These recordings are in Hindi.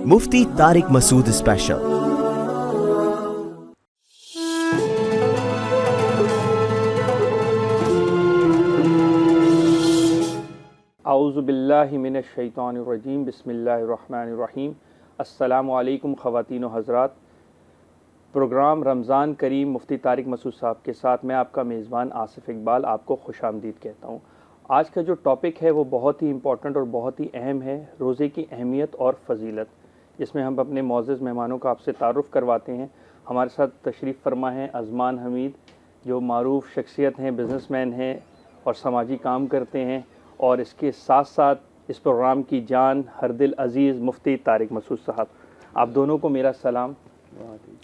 मुफ्ती तारिक मसूद स्पेशल। आऊज़ु बिल्लाहि मिनश शैतानिर रजीम बिस्मिल्लाहिर रहमानिर रहीम। अस्सलामु अलैकुम ख़वातीन व हज़रात। प्रोग्राम रमज़ान करीम मुफ्ती तारिक मसूद साहब के साथ मैं आपका मेज़बान आसिफ़ इकबाल आपको खुशामदीद कहता हूँ। आज का जो टॉपिक है वो बहुत ही इम्पोर्टेंट और बहुत ही अहम है, रोज़े की अहमियत और फ़जीलत, जिसमें हम अपने मोअज़्ज़ज़ मेहमानों का आपसे तारुफ़ करवाते हैं। हमारे साथ तशरीफ़ फरमा हैं अज़मान हमीद, जो मारूफ़ शख्सियत हैं, बिज़नेसमैन हैं और समाजी काम करते हैं, और इसके साथ साथ इस प्रोग्राम की जान हर दिल अज़ीज़ मुफ्ती तारिक मसूद साहब। आप दोनों को मेरा सलाम।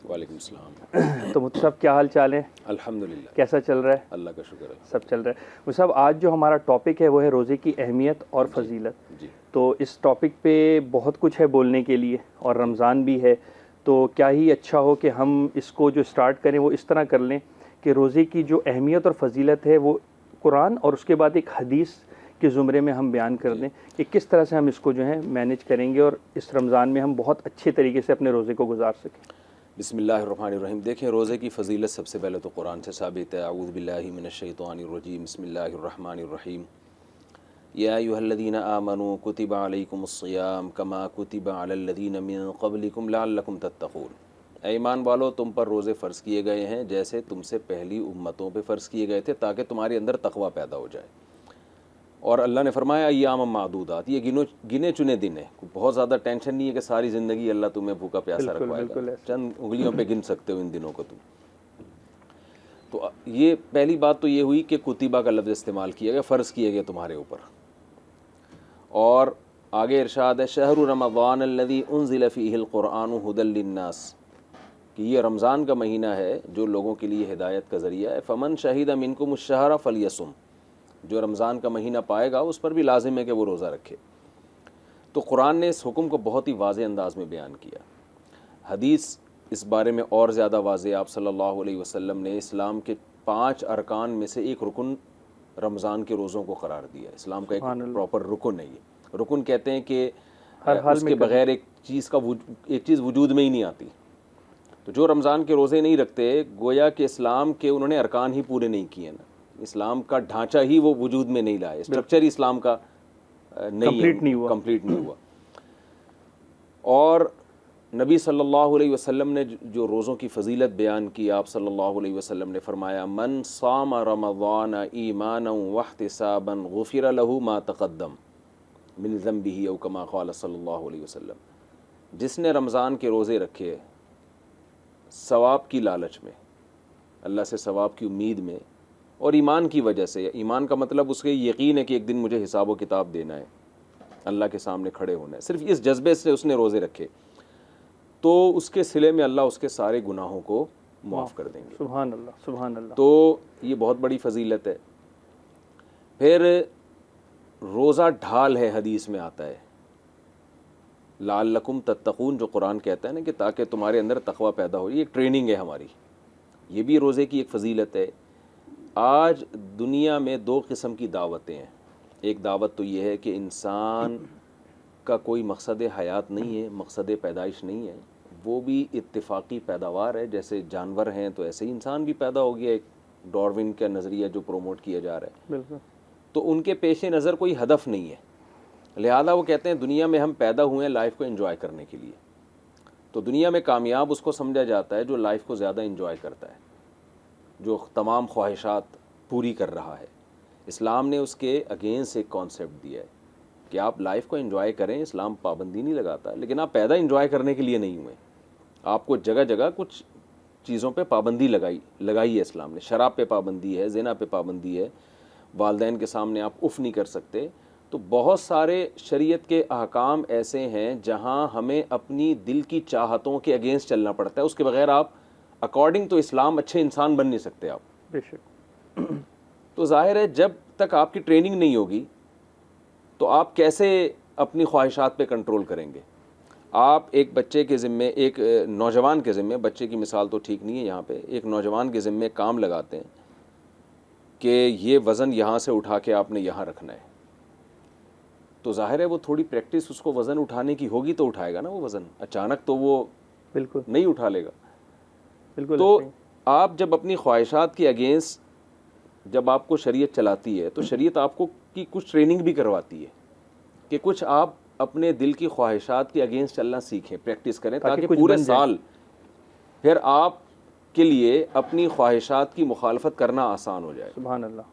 वालेकुम सलाम। तो मुफ्ती साहब क्या हाल चाल है? अल्हम्दुलिल्लाह। कैसा चल रहा है? अल्लाह का शुक्र है, सब चल रहा है। मुफ्ती साहब, आज जो हमारा टॉपिक है वो है रोज़े की अहमियत और फ़जीलत। जी। तो इस टॉपिक पे बहुत कुछ है बोलने के लिए, और रमज़ान भी है, तो क्या ही अच्छा हो कि हम इसको जो स्टार्ट करें वो इस तरह कर लें कि रोज़े की जो अहमियत और फ़जीलत है वो कुरान और उसके बाद एक हदीस के ज़ुमरे में हम बयान कर दें कि किस तरह से हम इसको जो है मैनेज करेंगे और इस रमज़ान में हम बहुत अच्छे तरीके से अपने रोज़े को गुजार सकें। बिस्मिल्लाहिर्रहमानिर्रहीम। देखें, रोज़े की फ़जीलत सबसे पहले तो कुरान से साबित है। अऊज़ु बिल्लाहि मिनश शैतानिर रजीम, बिस्मिल्लाहिर्रहमानिर्रहीम। या अय्युहल्लज़ीना आमनू कुतिबा अलैकुमुस्सियाम कमा कुतिबा अलल्लज़ीना मिन क़ब्लिकुम लअल्लकुम तत्तक़ून। ऐ ईमान वालो, तुम पर रोज़े फ़र्ज़ किए गए हैं जैसे तुमसे पहली उम्मतों पे फ़र्ज़ किए गए थे, ताकि तुम्हारे अंदर तक़वा पैदा हो जाए। और अल्लाह ने फरमाया अय्याम मादूदात, ये गिने चुने दिन है। बहुत ज़्यादा टेंशन नहीं है कि सारी ज़िंदगी अल्लाह तुम्हें भूखा प्यासा रखवाएगा। चंद उंगलियों पे गिन सकते हो इन दिनों को तुम। तो ये पहली बात तो ये हुई कि कुतिबा का लफ्ज़ इस्तेमाल किया गया, फ़र्ज़ किए गए तुम्हारे ऊपर। और आगे इरशाद है शहरु रमज़ान अल्लज़ी उन्ज़िल फ़ीहिल क़ुरआनु हुदल लिन्नास, कि ये रमज़ान का महीना है जो लोगों के लिए हिदायत का ज़रिया है। फ़मन शहीद मिनकुमुश शहरा फ़लयसुम, जो रमज़ान का महीना पाएगा उस पर भी लाजिम है कि वो रोज़ा रखे। तो कुरान ने इस हुक्म को बहुत ही वाज़ेह अंदाज़ में बयान किया। हदीस इस बारे में और ज़्यादा वाज़ेह, आप सल्लल्लाहु अलैहि वसल्लम ने इस्लाम के 5 अरकान में से एक रुकन रमज़ान के रोज़ों को करार दिया। इस्लाम का एक प्रॉपर रुकन है ये। रुकन कहते हैं कि उसके बग़ैर एक चीज़ वजूद में ही नहीं आती। तो जो रमज़ान के रोज़े नहीं रखते, गोया कि इस्लाम के उन्होंने अरकान ही पूरे नहीं किए ना, इस्लाम का ढांचा ही वो वजूद में नहीं लाए, स्ट्रक्चर ही इस्लाम का कंप्लीट नहीं हुआ। और नबी सल्लल्लाहु अलैहि वसल्लम ने जो रोज़ों की फ़जीलत बयान की, आप सल्लल्लाहु अलैहि वसल्लम ने फरमाया मन साम रमज़ान ईमानन वहतिसाबन गुफ़िर लहू मा तक़द्दम मिन ज़ंबिही औ कमा क़ाल सल्लल्लाहु अलैहि वसल्लम। जिसने रमज़ान के रोज़े रखे सवाब की लालच में, अल्लाह से सवाब की उम्मीद में, और ईमान की वजह से, ईमान का मतलब उसके यकीन है कि एक दिन मुझे हिसाब व किताब देना है, अल्लाह के सामने खड़े होना है, सिर्फ इस जज्बे से उसने रोज़े रखे, तो उसके सिले में अल्लाह उसके सारे गुनाहों को माफ़ कर देंगे। सुभान अल्लाह, सुभान अल्लाह। तो ये बहुत बड़ी फ़जीलत है। फिर रोज़ा ढाल है, हदीस में आता है लअल्लकुम तत्तक़ून, जो कुरान कहता है ना कि ताकि तुम्हारे अंदर तक़वा पैदा हो। ये एक ट्रेनिंग है हमारी, ये भी रोज़े की एक फ़जीलत है। आज दुनिया में 2 किस्म की दावतें हैं। एक दावत तो ये है कि इंसान का कोई मकसद हयात नहीं है, मकसद पैदाइश नहीं है, वो भी इत्तिफ़ाक़ी पैदावार है। जैसे जानवर हैं तो ऐसे ही इंसान भी पैदा हो गया, एक डार्विन का नज़रिया जो प्रोमोट किया जा रहा है। बिल्कुल। तो उनके पेश नज़र कोई हदफ नहीं है, लिहाजा वो कहते हैं दुनिया में हम पैदा हुए हैं लाइफ को एंजॉय करने के लिए। तो दुनिया में कामयाब उसको समझा जाता है जो लाइफ को ज़्यादा एंजॉय करता है, जो तमाम ख्वाहिशात पूरी कर रहा है। इस्लाम ने उसके अगेंस्ट एक कॉन्सेप्ट दिया है कि आप लाइफ को एंजॉय करें। इस्लाम पाबंदी नहीं लगाता, लेकिन आप पैदा एंजॉय करने के लिए नहीं हुए। आपको जगह जगह कुछ चीज़ों पे पाबंदी लगाई है इस्लाम ने। शराब पे पाबंदी है, ज़िना पे पाबंदी है, वालिदैन के सामने आप उफ़ नहीं कर सकते। तो बहुत सारे शरीयत के अहकाम ऐसे हैं जहाँ हमें अपनी दिल की चाहतों के अगेंस्ट चलना पड़ता है, उसके बगैर आप अकॉर्डिंग टू इस्लाम अच्छे इंसान बन नहीं सकते आप। बेशक। तो जाहिर है जब तक आपकी ट्रेनिंग नहीं होगी तो आप कैसे अपनी ख्वाहिशात पे कंट्रोल करेंगे। आप एक बच्चे के ज़िम्मे, एक नौजवान के ज़िम्मे, बच्चे की मिसाल तो ठीक नहीं है यहाँ पे, एक नौजवान के ज़िम्मे काम लगाते हैं कि ये वज़न यहाँ से उठा के आपने यहाँ रखना है, तो जाहिर है वो थोड़ी प्रैक्टिस उसको वज़न उठाने की होगी तो उठाएगा ना वो वज़न, अचानक तो वो बिल्कुल नहीं उठा लेगा। बिल्कुल। तो आप जब अपनी ख्वाहिशात के अगेंस्ट जब आपको शरीयत चलाती है तो शरीयत आपको की कुछ ट्रेनिंग भी करवाती है कि कुछ आप अपने दिल की ख्वाहिशात के अगेंस्ट चलना सीखें, प्रैक्टिस करें, ताकि पूरे साल फिर आप के लिए अपनी ख्वाहिशात की मुखालफत करना आसान हो जाए। सुभान अल्लाह।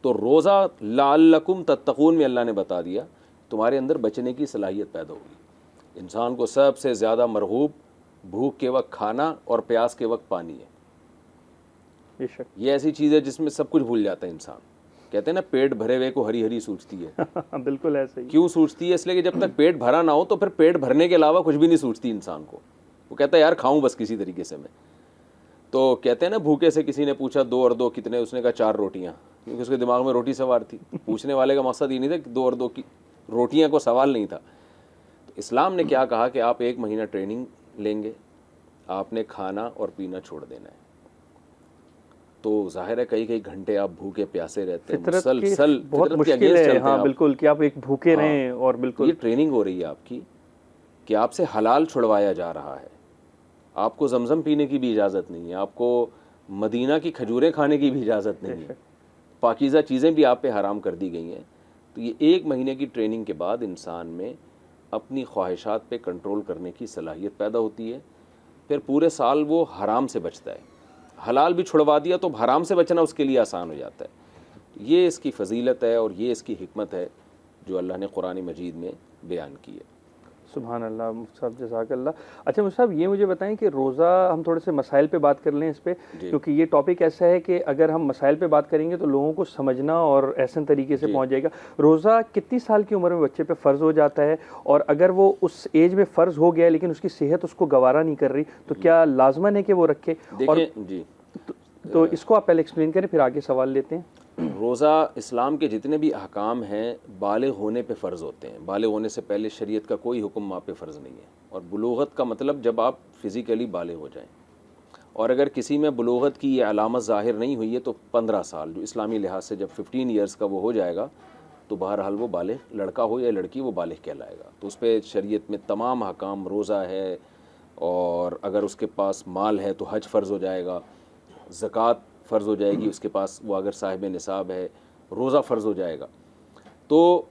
तो रोज़ा लअल्लकुम तत्तकून में अल्लाह ने बता दिया तुम्हारे अंदर बचने की सलाहियत पैदा होगी। इंसान को सबसे ज़्यादा मरगूब भूख के वक्त खाना और प्यास के वक्त पानी है। बेशक ये ऐसी चीज़ है जिसमें सब कुछ भूल जाता है इंसान। कहते हैं ना पेट भरे हुए को हरी हरी सूझती है। बिल्कुल ऐसे ही। क्यों सूझती है? इसलिए कि जब तक पेट भरा ना हो तो फिर पेट भरने के अलावा कुछ भी नहीं सूझती इंसान को। वो कहता है यार खाऊं बस किसी तरीके से मैं। तो कहते हैं ना भूखे से किसी ने पूछा 2 और 2 कितने, उसने कहा 4 रोटियां, क्योंकि उसके दिमाग में रोटी सवार थी। पूछने वाले का मकसद ये नहीं था कि 2 और 2 की रोटियां को सवाल नहीं था। तो इस्लाम ने क्या कहा कि आप 1 महीना ट्रेनिंग लेंगे, आपने खाना और पीना छोड़ देना है। तो जाहिर है कई घंटे आप भूखे प्यासे रहते हैं, मुसलसल बहुत मुश्किल है। हाँ बिल्कुल, कि आप एक भूखे रहें और बिल्कुल ये ट्रेनिंग हो रही है आपकी कि आपसे हलाल छुड़वाया जा रहा है। आपको जमजम पीने की भी इजाज़त नहीं है, आपको मदीना की खजूरें खाने की भी इजाज़त नहीं है, पाकीज़ा चीज़ें भी आप पे हराम कर दी गई हैं। तो ये 1 महीने की ट्रेनिंग के बाद इंसान में अपनी ख्वाहिशात पे कंट्रोल करने की सलाहियत पैदा होती है। फिर पूरे साल वो हराम से बचता है। हलाल भी छुड़वा दिया तो हराम से बचना उसके लिए आसान हो जाता है। ये इसकी फ़जीलत है और ये इसकी हिकमत है जो अल्लाह ने कुरान मजीद में बयान की है। सुभान अल्लाह। मुफ्ती साहब जज़ाकल्लाह। अच्छा मुफ्ती साहब ये मुझे बताएं कि रोज़ा, हम थोड़े से मसाइल पे बात कर लें इस पे, क्योंकि ये टॉपिक ऐसा है कि अगर हम मसाइल पे बात करेंगे तो लोगों को समझना और ऐसे तरीके से पहुंच जाएगा। रोज़ा कितनी साल की उम्र में बच्चे पे फ़र्ज़ हो जाता है, और अगर वो उस एज में फ़र्ज़ हो गया लेकिन उसकी सेहत उसको गवारा नहीं कर रही तो क्या लाजमन है कि वो रखे? देखिए जी, तो इसको आप पहले एक्सप्लेन करें फिर आगे सवाल लेते हैं। रोज़ा इस्लाम के जितने भी अहकाम हैं बालिग होने पे फ़र्ज़ होते हैं। बालिग होने से पहले शरीयत का कोई हुक्म आप पे फ़र्ज़ नहीं है। और बुलूगत का मतलब जब आप फ़िज़िकली बालिग हो जाएं, और अगर किसी में बुलूगत की ये अलामत ज़ाहिर नहीं हुई है तो 15 साल, जो इस्लामी लिहाज से जब 15 ईयर्स का वो हो जाएगा तो बहरहाल वो बालिग, लड़का हो या लड़की, वो बालिग कहलाएगा। तो उस पर शरीयत में तमाम अहकाम, रोज़ा है, और अगर उसके पास माल है तो हज फ़र्ज़ हो जाएगा, ज़कात फ़र्ज़ हो जाएगी उसके पास, वो अगर साहिब निसाब है, रोज़ा फ़र्ज़ हो जाएगा। तो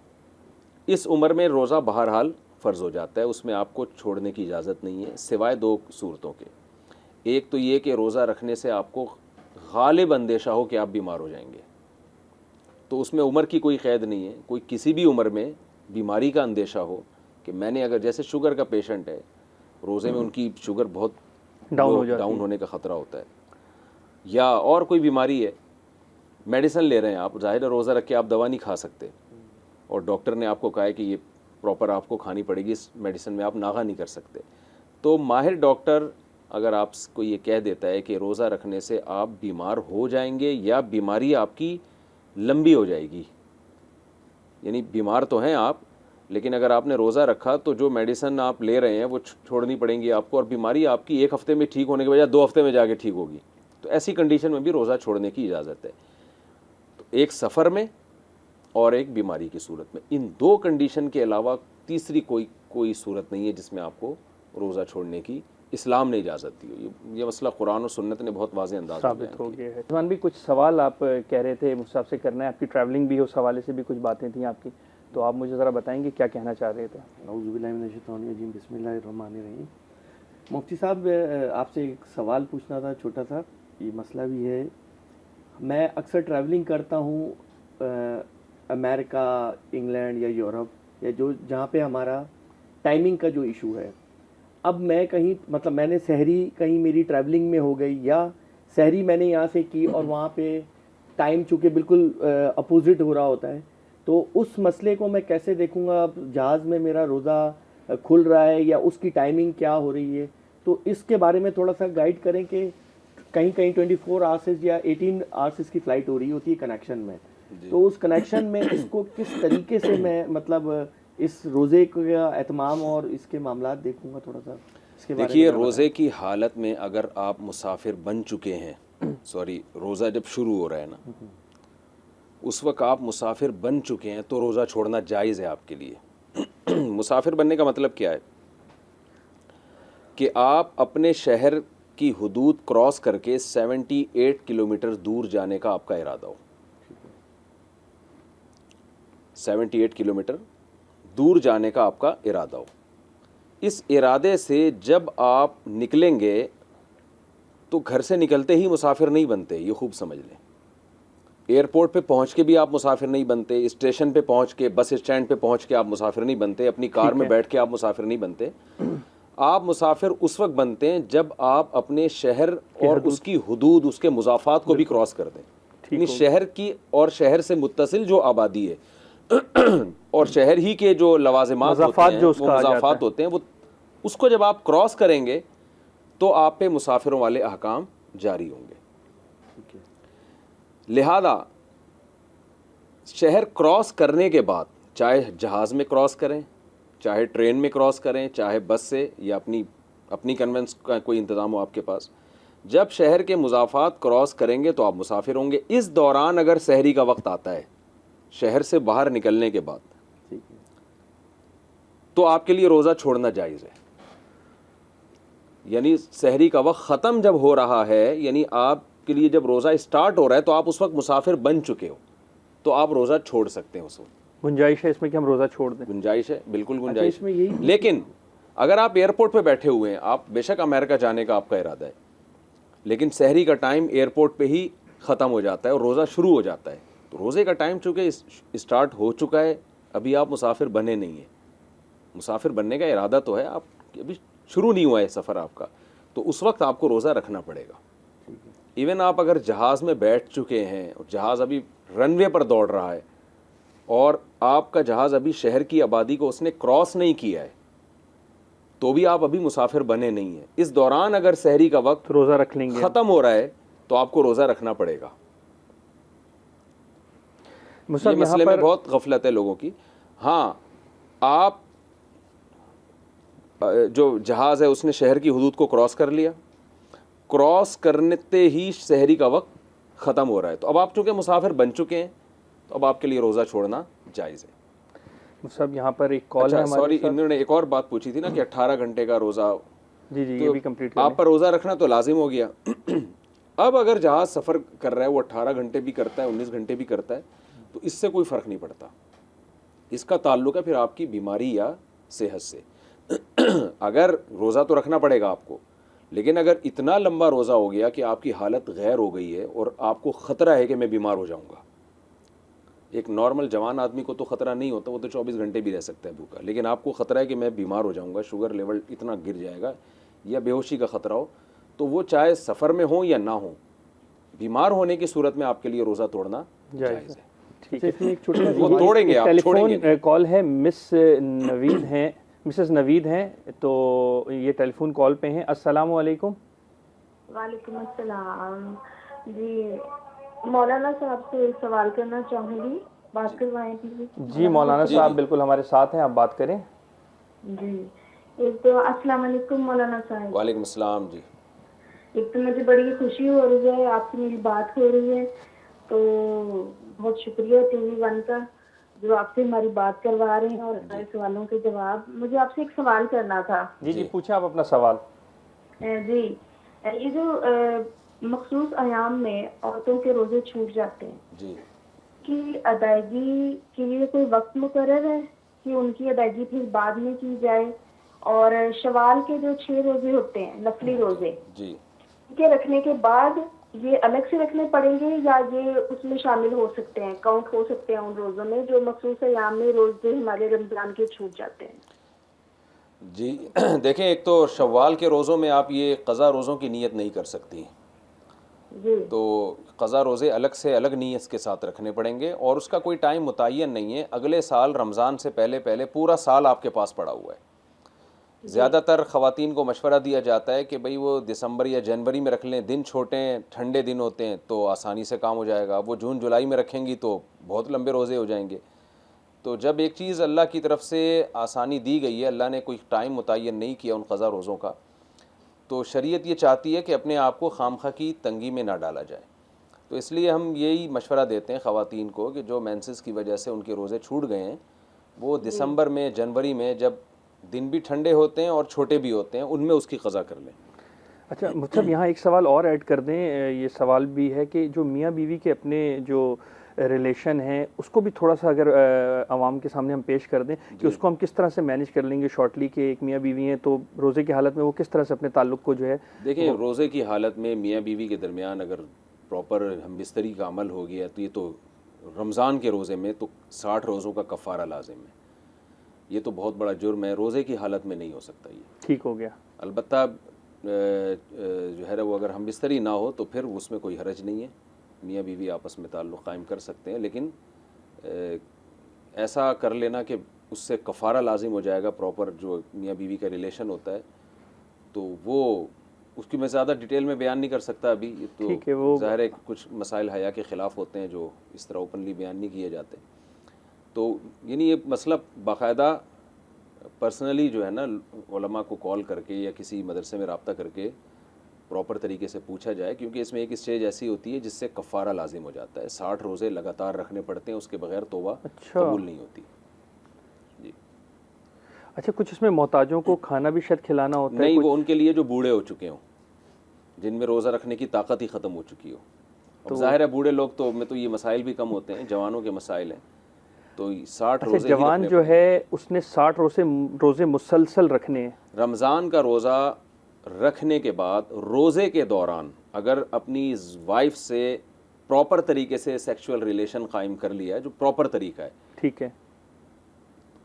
इस उम्र में रोज़ा बहरहाल फ़र्ज़ हो जाता है, उसमें आपको छोड़ने की इजाज़त नहीं है सिवाय 2 सूरतों के। एक तो ये कि रोज़ा रखने से आपको गालिब अंदेशा हो कि आप बीमार हो जाएंगे, तो उसमें उम्र की कोई क़ैद नहीं है। कोई किसी भी उम्र में बीमारी का अंदेशा हो कि मैंने, अगर जैसे शुगर का पेशेंट है, रोज़े में उनकी शुगर बहुत डाउन होने का ख़तरा होता है, या और कोई बीमारी है, मेडिसिन ले रहे हैं आप, ज़ाहिर है रोज़ा रख के आप दवा नहीं खा सकते, और डॉक्टर ने आपको कहा है कि ये प्रॉपर आपको खानी पड़ेगी, इस मेडिसिन में आप नागा नहीं कर सकते। तो माहिर डॉक्टर अगर आपको ये कह देता है कि रोज़ा रखने से आप बीमार हो जाएंगे या बीमारी आपकी लंबी हो जाएगी, यानी बीमार तो हैं आप, लेकिन अगर आपने रोज़ा रखा तो जो मेडिसिन आप ले रहे हैं वो छोड़नी पड़ेंगी आपको, और बीमारी आपकी 1 हफ़्ते में ठीक होने के बजाय 2 हफ़्ते में जाके ठीक होगी। तो ऐसी कंडीशन में भी रोज़ा छोड़ने की इजाज़त है। तो एक सफ़र में और एक बीमारी की सूरत में, इन 2 कंडीशन के अलावा तीसरी कोई सूरत नहीं है जिसमें आपको रोज़ा छोड़ने की इस्लाम ने इजाज़त दी हो। ये मसला कुरान और सुन्नत ने बहुत वाज़ेह अंदाज़ में साबित हो गया है। रिजवान भी कुछ सवाल आप कह रहे थे मुझसे आपसे करना है, आपकी ट्रैवलिंग भी उस हवाले से भी कुछ बातें थी आपकी, तो आप मुझे ज़रा बताएंगे क्या कहना चाह रहे थे? औज़ु बिल्लाहि मिनश शैतानिर रजीम, बिस्मिल्लाहिर्रहमानिर्रहीम। मुफ्ती साहब आपसे एक सवाल पूछना था छोटा सा, ये मसला भी है। मैं अक्सर ट्रैवलिंग करता हूँ अमेरिका, इंग्लैंड या यूरोप, या जहाँ पे हमारा टाइमिंग का जो इशू है। अब मैं कहीं, मतलब मैंने सहरी कहीं मेरी ट्रैवलिंग में हो गई, या सहरी मैंने यहाँ से की और वहाँ पे टाइम चूँकि बिल्कुल अपोजिट हो रहा होता है, तो उस मसले को मैं कैसे देखूँगा? अब जहाज़ में मेरा रोज़ा खुल रहा है या उसकी टाइमिंग क्या हो रही है, तो इसके बारे में थोड़ा सा गाइड करें कि कहीं 24 आवर्स या 18 आवर्स की फ़्लाइट हो रही होती है कनेक्शन में, तो उस कनेक्शन में इसको किस तरीके से मैं, मतलब इस रोज़े का एहतमाम और इसके मामलात देखूंगा थोड़ा सा इसके बारे में। देखिए, रोज़े की हालत में अगर आप मुसाफिर बन चुके हैं, सॉरी रोज़ा जब शुरू हो रहा है ना, उस वक्त आप मुसाफिर बन चुके हैं तो रोज़ा छोड़ना जायज़ है आपके लिए। मुसाफिर बनने का मतलब क्या है कि आप अपने शहर की हदूद क्रॉस करके 78 किलोमीटर दूर जाने का आपका इरादा हो। 78 किलोमीटर दूर जाने का आपका इरादा हो। इस इरादे से जब आप निकलेंगे तो घर से निकलते ही मुसाफिर नहीं बनते, ये खूब समझ लें। एयरपोर्ट पे पहुंच के भी आप मुसाफिर नहीं बनते, स्टेशन पे पहुंच के, बस स्टैंड पे पहुंच के आप मुसाफिर नहीं बनते, अपनी कार में बैठ के आप मुसाफिर नहीं बनते। आप मुसाफिर उस वक्त बनते हैं जब आप अपने शहर और उसकी हुदूद, उसके मुजाफात को भी क्रॉस कर दें। यानी शहर की और शहर से मुत्तसिल जो आबादी है और शहर ही के जो लवाजिमात होते हैं, वो मुजाफात होते हैं, वो उसको जब आप क्रॉस करेंगे तो आप पे मुसाफिरों वाले अहकाम जारी होंगे। लिहाजा शहर क्रॉस करने के बाद, चाहे जहाज़ में क्रॉस करें, चाहे ट्रेन में क्रॉस करें, चाहे बस से या अपनी कन्वेंस का कोई इंतज़ाम हो आपके पास, जब शहर के मुजाफात क्रॉस करेंगे तो आप मुसाफिर होंगे। इस दौरान अगर सहरी का वक्त आता है शहर से बाहर निकलने के बाद, तो आपके लिए रोज़ा छोड़ना जायज़ है। यानी सहरी का वक्त ख़त्म जब हो रहा है, यानी आपके लिए जब रोज़ा स्टार्ट हो रहा है तो आप उस वक्त मुसाफिर बन चुके हो, तो आप रोज़ा छोड़ सकते हैं। उस वक्त गुंजाइश है इसमें कि हम रोज़ा छोड़ दें? गुंजाइश है, बिल्कुल गुंजाइश इसमें यही। लेकिन अगर आप एयरपोर्ट पे बैठे हुए हैं, आप बेशक अमेरिका जाने का आपका इरादा है, लेकिन सहरी का टाइम एयरपोर्ट पे ही ख़त्म हो जाता है और रोज़ा शुरू हो जाता है, तो रोज़े का टाइम चूँकि स्टार्ट हो चुका है, अभी आप मुसाफिर बने नहीं हैं। मुसाफिर बनने का इरादा तो है, आप अभी शुरू नहीं हुआ है सफ़र आपका, तो उस वक्त आपको रोज़ा रखना पड़ेगा। इवन आप अगर जहाज़ में बैठ चुके हैं और जहाज़ अभी रनवे पर दौड़ रहा है और आपका जहाज़ अभी शहर की आबादी को उसने क्रॉस नहीं किया है, तो भी आप अभी मुसाफिर बने नहीं हैं। इस दौरान अगर सहरी का वक्त रोज़ा रख लेंगे, ख़त्म हो रहा है, तो आपको रोज़ा रखना पड़ेगा। ये मसले में बहुत गफलत है लोगों की। हाँ, आप जो जहाज़ है उसने शहर की हदूद को क्रॉस कर लिया, क्रॉस करते ही शहरी का वक्त ख़त्म हो रहा है, तो अब आप चूँकि मुसाफिर बन चुके हैं, तो अब आपके लिए रोज़ा छोड़ना जायज़ है। सब यहाँ पर एक कॉल है। सॉरी, इन्होंने एक और बात पूछी थी ना कि 18 घंटे का रोज़ा। जी जी, तो ये भी कंप्लीट आप पर रोज़ा रखना तो लाजिम हो गया। अब अगर जहाज़ सफ़र कर रहा है, वो 18 घंटे भी करता है, 19 घंटे भी करता है, तो इससे कोई फ़र्क नहीं पड़ता। इसका ताल्लुक़ है फिर आपकी बीमारी या सेहत से। अगर रोज़ा तो रखना पड़ेगा आपको, लेकिन अगर इतना लंबा रोज़ा हो गया कि आपकी हालत गैर हो गई है और आपको ख़तरा है कि मैं बीमार हो जाऊँगा। एक नॉर्मल जवान आदमी को तो ख़तरा नहीं होता, वो तो 24 घंटे भी रह सकता है भूखा, लेकिन आपको ख़तरा है कि मैं बीमार हो जाऊँगा, शुगर लेवल इतना गिर जाएगा या बेहोशी का ख़तरा हो, तो वो चाहे सफ़र में हो या ना हो, बीमार होने की सूरत में आपके लिए रोज़ा तोड़ना जायज़ है। ठीक है, एक छोटा वो तोड़ेंगे, आप छोड़ेंगे। टेलीफोन कॉल है, मिसेस नवीद हैं, तो ये टेलीफोन कॉल पे हैं। अस्सलाम वालेकुम। वालेकुम अस्सलाम जी, मौलाना साहब से एक सवाल करना चाहूँगी, बात करवाएं प्लीज। जी मौलाना साहब बिल्कुल हमारे साथ हैं, आप बात करें। जी, एक तो अस्सलाम वालेकुम मौलाना साहब। वालेकुम अस्सलाम जी। एक तो मुझे बड़ी खुशी हो रही है, आपसे मेरी बात हो रही है, तो बहुत शुक्रिया टीवी वन का जो आपसे हमारी बात करवा रहे हैं और हमारे सवालों के जवाब। मुझे आपसे एक सवाल करना था। जी जी, पूछें आप अपना सवाल। जी, ये जो मखसूस अयाम में औरतों के रोजे छूट जाते हैं जी, की अदायगी के लिए कोई वक्त मुकर्रर है कि उनकी अदायगी फिर बाद में की जाए? और शवाल के जो 6 रोजे होते हैं, नफली रोजे, जी, इनके रखने के बाद ये अलग से रखने पड़ेंगे या ये उसमें शामिल हो सकते हैं, काउंट हो सकते हैं उन रोजों में जो मखसूस अयाम में रोजे हमारे रमजान के छूट जाते हैं? जी देखें, एक तो शव्वाल के रोज़ों में आप ये क़ज़ा रोज़ों की नीयत नहीं कर सकती, जी, तो क़ज़ा रोज़े अलग से अलग नीयत के साथ रखने पड़ेंगे और उसका कोई टाइम मुतय्यन नहीं है। अगले साल रमज़ान से पहले पहले पूरा साल आपके पास पड़ा हुआ है। ज़्यादातर ख़वातीन को मशवरा दिया जाता है कि भाई वो दिसंबर या जनवरी में रख लें, दिन छोटे हैं, ठंडे दिन होते हैं, तो आसानी से काम हो जाएगा। वो जून जुलाई में रखेंगी तो बहुत लंबे रोज़े हो जाएंगे। तो जब एक चीज़ अल्लाह की तरफ से आसानी दी गई है, अल्लाह ने कोई टाइम मुतय्यन नहीं किया उन क़ज़ा रोज़ों का, तो शरीयत ये चाहती है कि अपने आप को खामखा की तंगी में ना डाला जाए। तो इसलिए हम यही मशवरा देते हैं ख़वातीन को कि जो मेंसेस की वजह से उनके रोज़े छूट गए हैं, वो दिसंबर में, जनवरी में, जब दिन भी ठंडे होते हैं और छोटे भी होते हैं, उनमें उसकी क़ज़ा कर लें। अच्छा मतलब यहाँ एक सवाल और ऐड कर दें, ये सवाल भी है कि जो मियाँ बीवी के अपने जो रिलेशन है उसको भी थोड़ा सा अगर आवाम के सामने हम पेश कर दें कि उसको हम किस तरह से मैनेज कर लेंगे शॉर्टली, कि एक मियाँ बीवी हैं तो रोज़े की हालत में वो किस तरह से अपने ताल्लुक़ को जो है। देखिए, रोज़े की हालत में मियाँ बीवी के दरमियान अगर प्रॉपर हम बिस्तरी का अमल हो गया तो ये तो रमज़ान के रोज़े में तो 60 रोज़ों का कफ़ारा लाजिम है। ये तो बहुत बड़ा जुर्म है, रोज़े की हालत में नहीं हो सकता ये। ठीक हो गया। अलबत्ता जो है वो अगर हम बिस्तरी ना हो तो फिर उसमें कोई हरज नहीं है, मियाँ बीवी आपस में ताल्लुक़ कायम कर सकते हैं, लेकिन ऐसा कर लेना कि उससे कफ़ारा लाजिम हो जाएगा, प्रॉपर जो मियाँ बीवी का रिलेशन होता है, तो वो उसकी मैं ज़्यादा डिटेल में बयान नहीं कर सकता अभी। ये तो ज़ाहिर है कुछ मसाइल हया के ख़िलाफ़ होते हैं जो इस तरह ओपनली बयान नहीं किए जाते। तो यानी ये मसला बाकायदा पर्सनली जो है ना उलमा को कॉल करके या किसी मदरसे में रब्ता करके प्रॉपर तरीके से पूछा जाए, क्योंकि इसमें एक स्टेज ऐसी होती है जिससे कफ़ारा लाजिम हो जाता है। 60 रोज़े लगातार रखने पड़ते हैं, उसके बगैर तौबा कबूल नहीं होती। जी। अच्छा, कुछ इसमें मोहताजों को खाना भी शायद खिलाना होता है? नहीं, वो उनके लिए जो बूढ़े हो चुके हों, जिनमें रोज़ा रखने की ताकत ही ख़त्म हो चुकी हो। तो ज़ाहिर है बूढ़े लोग तो में तो ये मसाइल भी कम होते हैं, जवानों के मसाइल हैं, तो 60 रोज़े। जवान जो है उसने 60 रोज़े मुसलसल रखने हैं। रमज़ान का रोज़ा रखने के बाद रोज़े के दौरान अगर अपनी वाइफ से प्रॉपर तरीके से सेक्सुअल रिलेशन कायम कर लिया है, जो प्रॉपर तरीका है, ठीक है,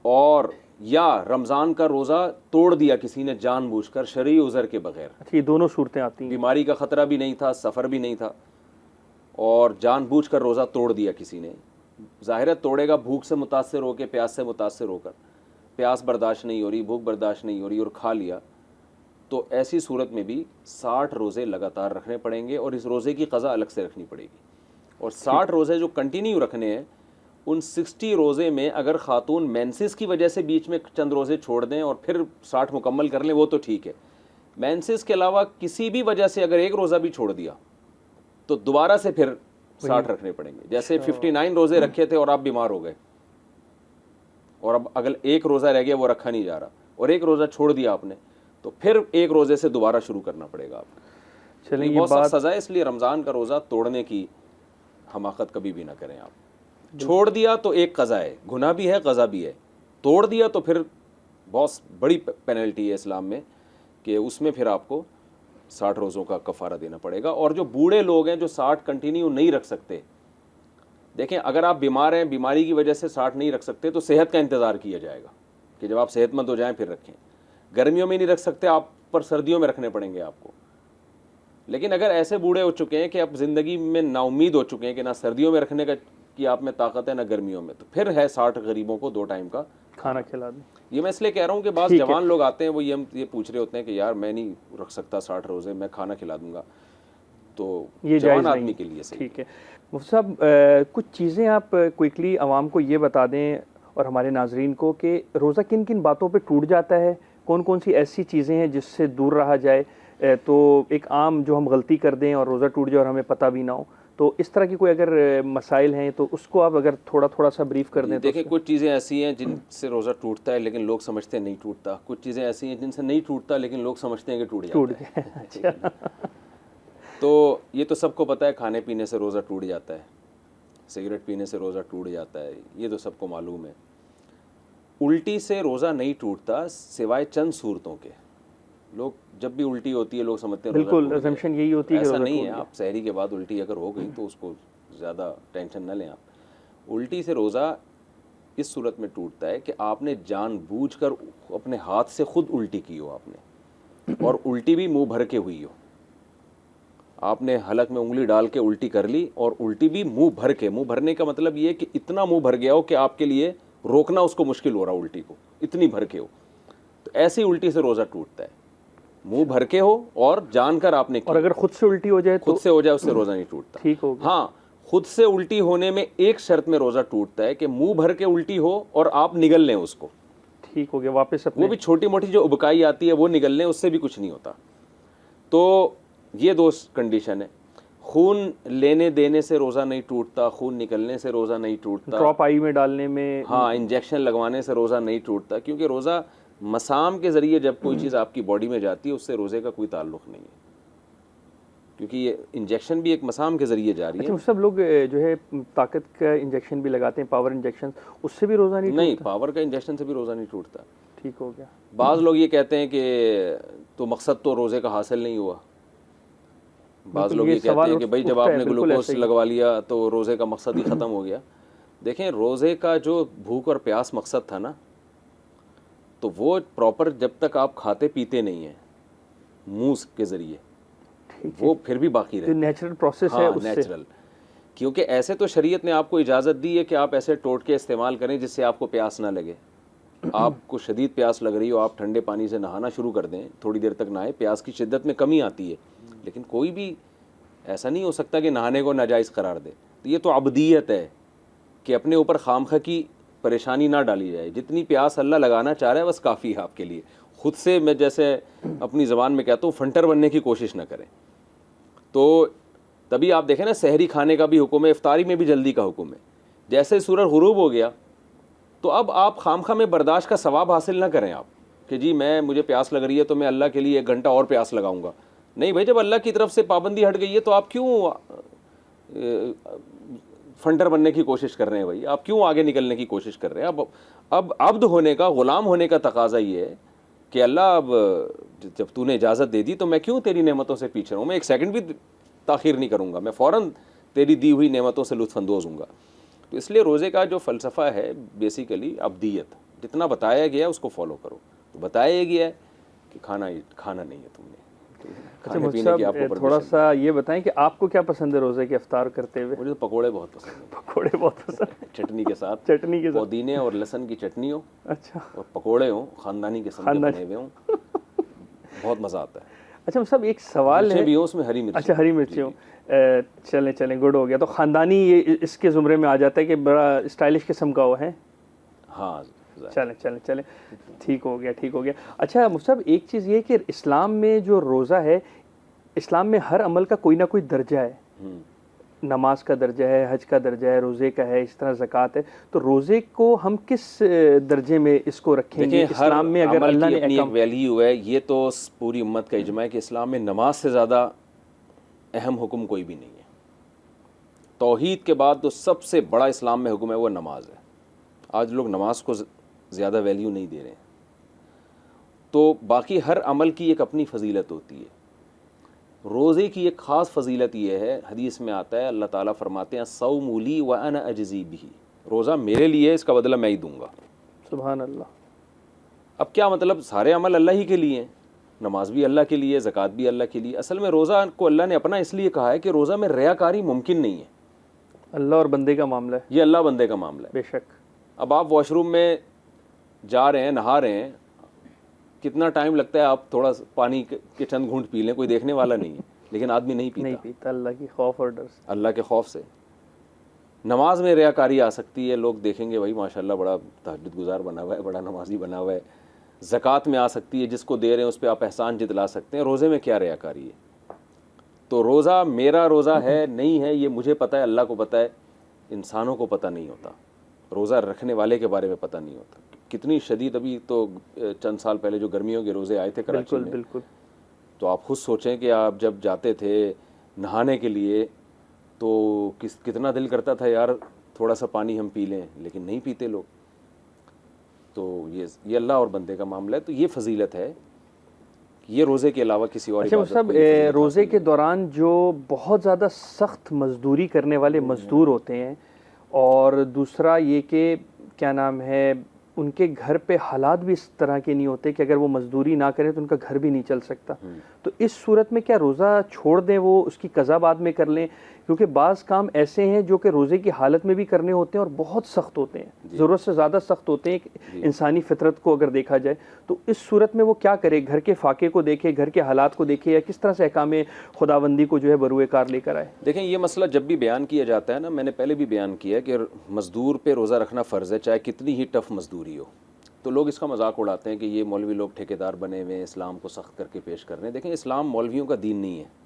और या रमज़ान का रोज़ा तोड़ दिया किसी ने जानबूझकर शरई उज़र के बगैर। अच्छा, ये दोनों सूरतें आती हैं। बीमारी का ख़तरा भी नहीं था, सफ़र भी नहीं था, और जानबूझकर रोज़ा तोड़ दिया किसी ने। ज़ाहिर है तोड़ेगा भूख से मुतासिर होकर, प्यास से मुतासिर होकर, प्यास बर्दाश्त नहीं हो रही, भूख बर्दाश्त नहीं हो रही और खा लिया, तो ऐसी सूरत में भी 60 रोज़े लगातार रखने पड़ेंगे और इस रोज़े की क़ज़ा अलग से रखनी पड़ेगी। और 60 रोज़े जो कंटिन्यू रखने हैं, उन 60 रोज़े में अगर ख़ातून मेंसेस की वजह से बीच में चंद रोज़े छोड़ दें और फिर 60 मुकम्मल कर लें, वो तो ठीक है। मेंसेस के अलावा किसी भी वजह से अगर एक रोज़ा भी छोड़ दिया तो दोबारा से फिर 60 रखने पड़ेंगे। जैसे 59 रोज़े रखे थे और आप बीमार हो गए और अब अगर एक रोज़ा रह गया, वो रखा नहीं जा रहा, और एक रोज़ा छोड़ दिया आपने, तो फिर एक रोज़े से दोबारा शुरू करना पड़ेगा आपको। चलिए, ये बहुत सख्त सज़ा है, इसलिए रमज़ान का रोज़ा तोड़ने की हमाकत कभी भी ना करें आप। छोड़ दिया तो एक क़ज़ा है, गुनाह भी है, क़ज़ा भी है। तोड़ दिया तो फिर बहुत बड़ी पेनल्टी है इस्लाम में कि उसमें फिर आपको 60 रोज़ों का कफ़ारा देना पड़ेगा। और जो बूढ़े लोग हैं जो 60 कंटिन्यू नहीं रख सकते, देखें अगर आप बीमार हैं, बीमारी की वजह से 60 नहीं रख सकते, तो सेहत का इंतज़ार किया जाएगा कि जब आप सेहतमंद हो जाएं फिर रखें। गर्मियों में नहीं रख सकते आप, पर सर्दियों में रखने पड़ेंगे आपको। लेकिन अगर ऐसे बूढ़े हो चुके हैं कि आप ज़िंदगी में नाउम्मीद हो चुके हैं कि ना सर्दियों में रखने का कि आप में ताकत है ना गर्मियों में, तो फिर है 60 गरीबों को 2 टाइम का खाना खिला दें। ये मैं इसलिए कह रहा हूँ कि बाद जवान लोग आते हैं, वो ये पूछ रहे होते हैं कि यार मैं नहीं रख सकता 60 रोज़े, मैं खाना खिला दूंगा, तो ये जवान आदमी के लिए सही। ठीक है मुफ्ती साहब, कुछ चीज़ें आप क्विकली आवाम को ये बता दें और हमारे नाजरीन को कि रोज़ा किन किन बातों पे टूट जाता है, कौन कौन सी ऐसी चीज़ें हैं जिससे दूर रहा जाए, तो एक आम जो हम गलती कर दें और रोज़ा टूट जाए और हमें पता भी ना हो, तो इस तरह की कोई अगर मसाइल हैं तो उसको आप अगर थोड़ा सा ब्रीफ कर दें। देखिए, कुछ चीज़ें ऐसी हैं जिनसे रोज़ा टूटता है लेकिन लोग समझते हैं नहीं टूटता, कुछ चीज़ें ऐसी हैं जिनसे नहीं टूटता लेकिन लोग समझते हैं कि टूट जाता है। अच्छा। तो ये तो सबको पता है, खाने पीने से रोज़ा टूट जाता है, सिगरेट पीने से रोज़ा टूट जाता है, ये तो सबको मालूम है। उल्टी से रोज़ा नहीं टूटता सिवाय चंद सूरतों के। लोग जब भी उल्टी होती है लोग समझते हैं बिल्कुल अजम्पशन यही होती है, ऐसा नहीं है। आप सहरी के बाद उल्टी अगर हो गई तो उसको ज़्यादा टेंशन न लें आप। उल्टी से रोज़ा इस सूरत में टूटता है कि आपने जानबूझकर अपने हाथ से खुद उल्टी की हो आपने, और उल्टी भी मुंह भर के हुई हो। आपने हलक में उंगली डाल के उल्टी कर ली और उल्टी भी मुंह भर के। मुंह भरने का मतलब ये कि इतना मुंह भर गया हो कि आपके लिए रोकना उसको मुश्किल हो रहा उल्टी को, इतनी भर के हो। तो ऐसी उल्टी से रोज़ा टूटता है, मुंह भर के हो और जानकर आपने की। और अगर खुद से उल्टी हो जाए, खुद से हो जाए, उससे रोज़ा नहीं टूटता। ठीक हो गया। हाँ, खुद से उल्टी होने में एक शर्त में रोज़ा टूटता है कि मुंह भर के उल्टी हो और आप निगल लें उसको। ठीक हो गया, वापस अपने वो भी छोटी मोटी जो उबकाई आती है वो निगल लें, उससे भी कुछ नहीं होता। तो ये 2 कंडीशन है। खून लेने देने से रोज़ा नहीं टूटता, खून निकलने से रोज़ा नहीं टूटता, ड्रॉप आई में डालने में, हाँ, इंजेक्शन लगवाने से रोज़ा नहीं टूटता, क्योंकि रोज़ा मसाम के ज़रिए जब कोई चीज़ आपकी बॉडी में जाती है उससे रोज़े का कोई ताल्लुक़ नहीं है, क्योंकि ये इंजेक्शन भी एक मसाम के ज़रिए जा रही है। अच्छा, सब लोग जो है ताकत का इंजेक्शन भी लगाते हैं, पावर इंजेक्शन, उससे भी रोज़ा नहीं टूटता? पावर का इंजेक्शन से भी रोज़ा नहीं टूटता। ठीक हो गया। बाज़ लोग ये कहते हैं कि तो मकसद तो रोज़े का हासिल नहीं हुआ। बाज़ लोग ये कहते हैं कि भाई जब आपने ग्लूकोज लगवा लिया तो रोज़े का मकसद ही ख़त्म हो गया। देखें, रोज़े का जो भूख और प्यास मकसद था ना, तो वो प्रॉपर जब तक आप खाते पीते नहीं हैं मुंह के ज़रिए, वो फिर भी बाकी रहे। नेचुरल प्रोसेस है हाँ, उससे। नेचुरल, क्योंकि ऐसे तो शरीयत ने आपको इजाज़त दी है कि आप ऐसे टोटके इस्तेमाल करें जिससे आपको प्यास ना लगे। आपको शदीद प्यास लग रही हो, आप ठंडे पानी से नहाना शुरू कर दें, थोड़ी देर तक नहाएं, प्यास की शिद्दत में कमी आती है। लेकिन कोई भी ऐसा नहीं हो सकता कि नहाने को नाजायज़ करार दे। तो ये तो अबदियत है कि अपने ऊपर खामखा की परेशानी ना डाली जाए। जितनी प्यास अल्लाह लगाना चाह रहा है बस काफ़ी है आपके लिए। ख़ुद से, मैं जैसे अपनी ज़बान में कहता हूँ, फंटर बनने की कोशिश ना करें। तो तभी आप देखें ना, सहरी खाने का भी हुक्म है, इफ्तारी में भी जल्दी का हुक्म है। जैसे सूरज गुरूब हो गया तो अब आप खामखा में बर्दाश्त का सवाब हासिल ना करें आप कि जी मुझे प्यास लग रही है तो मैं अल्लाह के लिए 1 घंटा और प्यास लगाऊंगा। नहीं भाई, जब अल्लाह की तरफ से पाबंदी हट गई है तो आप क्यों फंटर बनने की कोशिश कर रहे हैं भाई? आप क्यों आगे निकलने की कोशिश कर रहे हैं? अब अब्द होने का, ग़ुलाम होने का तकाजा ये है कि अल्लाह, अब जब तूने इजाज़त दे दी तो मैं क्यों तेरी नेमतों से पीछे रहूँ? मैं 1 सेकंड भी ताख़ीर नहीं करूँगा, मैं फ़ौरन तेरी दी हुई नेमतों से लुत्फ़अंदोज़ हूँगा। तो इसलिए रोज़े का जो फ़लसफ़ा है बेसिकली अब्दियत, जितना बताया गया है उसको फॉलो करो। तो बताया गया है कि खाना नहीं है तुमने। अच्छा मुझे थोड़ा सा ये बताएं कि आपको क्या पसंद है रोज़े के इफ्तार करते हुए? मुझे तो पकौड़े बहुत पसंद हैं। पकौड़े बहुत पसंद हैं। चटनी के साथ, पुदीने और लहसुन की चटनी हो, अच्छा, और पकौड़े हो, ख़ानदानी किस्म के बने हुए हों, बहुत मज़ा आता है। अच्छा सब एक सवाल है, भी हो उसमें हरी मिर्च। अच्छा, हरी मिर्ची हो, चलें गुड हो गया। तो ख़ानदानी ये इसके ज़ुमरे में आ जाता है कि बड़ा स्टाइलिश किस्म का वो है। हाँ, चलें, ठीक हो गया। अच्छा मुझे एक चीज़ ये कि इस्लाम में जो रोज़ा है, इस्लाम में हर अमल का कोई ना कोई दर्जा है। नमाज का दर्जा है, हज का दर्जा है, रोज़े का है, इस तरह ज़कात है। तो रोज़े को हम किस दर्जे में इसको रखेंगे? इस्लाम में अगर अल्लाह ने एक वैल्यू है, ये तो पूरी उम्मत का इजमा है कि इस्लाम में नमाज से ज़्यादा अहम हुक्म कोई भी नहीं है। तौहीद के बाद तो सबसे बड़ा इस्लाम में हुक्म है वो नमाज है। आज लोग नमाज को ज़्यादा वैल्यू नहीं दे रहे हैं। तो बाकी हर अमल की एक अपनी फ़जीलत होती है। रोज़े की एक ख़ास फ़जीलत ये है, हदीस में आता है, अल्लाह ताला फरमाते हैं सौमुली व अना अजज़ी बिही, रोज़ा मेरे लिए है, इसका बदला मैं ही दूँगा। सुभान अल्लाह। अब क्या मतलब, सारे अमल अल्लाह ही के लिए हैं, नमाज भी अल्लाह के लिए, ज़कात भी अल्लाह के लिए। असल में रोज़ा को अल्लाह ने अपना इसलिए कहा है कि रोज़ा में रियाकारी मुमकिन नहीं है। अल्लाह और बंदे का मामला है, ये अल्लाह बंदे का मामला है। बेशक। अब आप वॉशरूम में जा रहे हैं, नहा रहे हैं, कितना टाइम लगता है, आप थोड़ा पानी के चंद घूंट पी लें, कोई देखने वाला नहीं है, लेकिन आदमी नहीं पीता अल्लाह की खौफ और डर से, अल्लाह के खौफ से। नमाज में रियाकारी आ सकती है, लोग देखेंगे भाई माशाल्लाह बड़ा तहज्जुद गुजार बना हुआ है, बड़ा नमाजी बना हुआ है। ज़कात में आ सकती है, जिसको दे रहे हैं उस पर आप एहसान जितला सकते हैं। रोज़े में क्या रियाकारी है? तो रोज़ा मेरा रोज़ा है नहीं है ये मुझे पता है, अल्लाह को पता है, इंसानों को पता नहीं होता, रोज़ा रखने वाले के बारे में पता नहीं होता। कितनी शदीद, अभी तो चंद साल पहले जो गर्मियों के रोज़े आए थे कराची में, बिल्कुल। तो आप खुद सोचें कि आप जब जाते थे नहाने के लिए तो कितना दिल करता था यार थोड़ा सा पानी हम पी लें, लेकिन नहीं पीते लोग। तो ये अल्लाह और बंदे का मामला है। तो ये फजीलत है, ये रोज़े के अलावा किसी और इबादत सब रोज़े के दौरान जो बहुत ज़्यादा सख्त मजदूरी करने वाले मजदूर होते हैं, और दूसरा ये कि क्या नाम है, उनके घर पे हालात भी इस तरह के नहीं होते कि अगर वो मजदूरी ना करें तो उनका घर भी नहीं चल सकता। तो इस सूरत में क्या रोज़ा छोड़ दें, वो उसकी कज़ा बाद में कर लें? क्योंकि बाज़ काम ऐसे हैं जो कि रोज़े की हालत में भी करने होते हैं और बहुत सख्त होते हैं, ज़रूरत से ज़्यादा सख्त होते हैं इंसानी फितरत को अगर देखा जाए। तो इस सूरत में वो क्या करे? घर के फाके को देखे, घर के हालात को देखे, या किस तरह से अहकाम खुदाबंदी को जो है बरूए कार लेकर आए? देखें, ये मसला जब भी बयान किया जाता है ना, मैंने पहले भी बयान किया है कि मज़दूर पे रोज़ा रखना फ़र्ज़ है, चाहे कितनी ही टफ़ मजदूरी हो। तो लोग इसका मजाक उड़ाते हैं कि ये मौलवी लोग ठेकेदार बने हुए हैं, इस्लाम को सख्त करके पेश कर रहे हैं। देखें, इस्लाम मौलवियों का दीन नहीं है।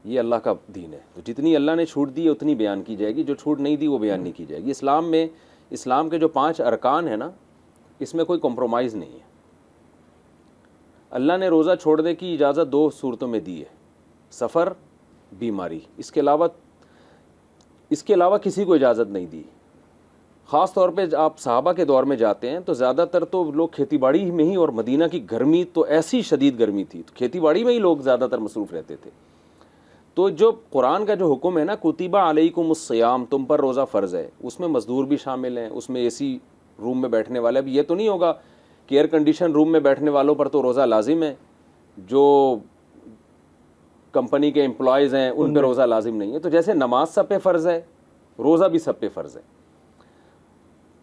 ये अल्लाह का दीन है। तो जितनी अल्लाह ने छूट दी है उतनी बयान की जाएगी, जो छूट नहीं दी वो बयान नहीं की जाएगी। इस्लाम में, इस्लाम के जो 5 अरकान है ना, इसमें कोई कॉम्प्रोमाइज़ नहीं है। अल्लाह ने रोज़ा छोड़ने की इजाज़त 2 सूरतों में दी है, सफ़र, बीमारी। इसके अलावा किसी को इजाज़त नहीं दी। ख़ास तौर पे आप सहाबा के दौर में जाते हैं तो ज़्यादातर तो लोग खेतीबाड़ी में ही, और मदीना की गर्मी तो ऐसी शदीद गर्मी थी, तो खेतीबाड़ी में ही लोग ज़्यादातर मसरूफ़ रहते थे। तो जो कुरान का जो हुक्म है ना, कुतिबा अलैकुमुस्सियाम, तुम पर रोज़ा फ़र्ज़ है, उसमें मज़दूर भी शामिल हैं, उसमें एसी रूम में बैठने वाले। अब ये तो नहीं होगा कि एयर कंडीशन रूम में बैठने वालों पर तो रोज़ा लाजिम है, जो कंपनी के एम्प्लॉयज़ हैं उन पर रोज़ा लाजिम नहीं है। तो जैसे नमाज सब पे फ़र्ज़ है, रोज़ा भी सब पे फ़र्ज़ है।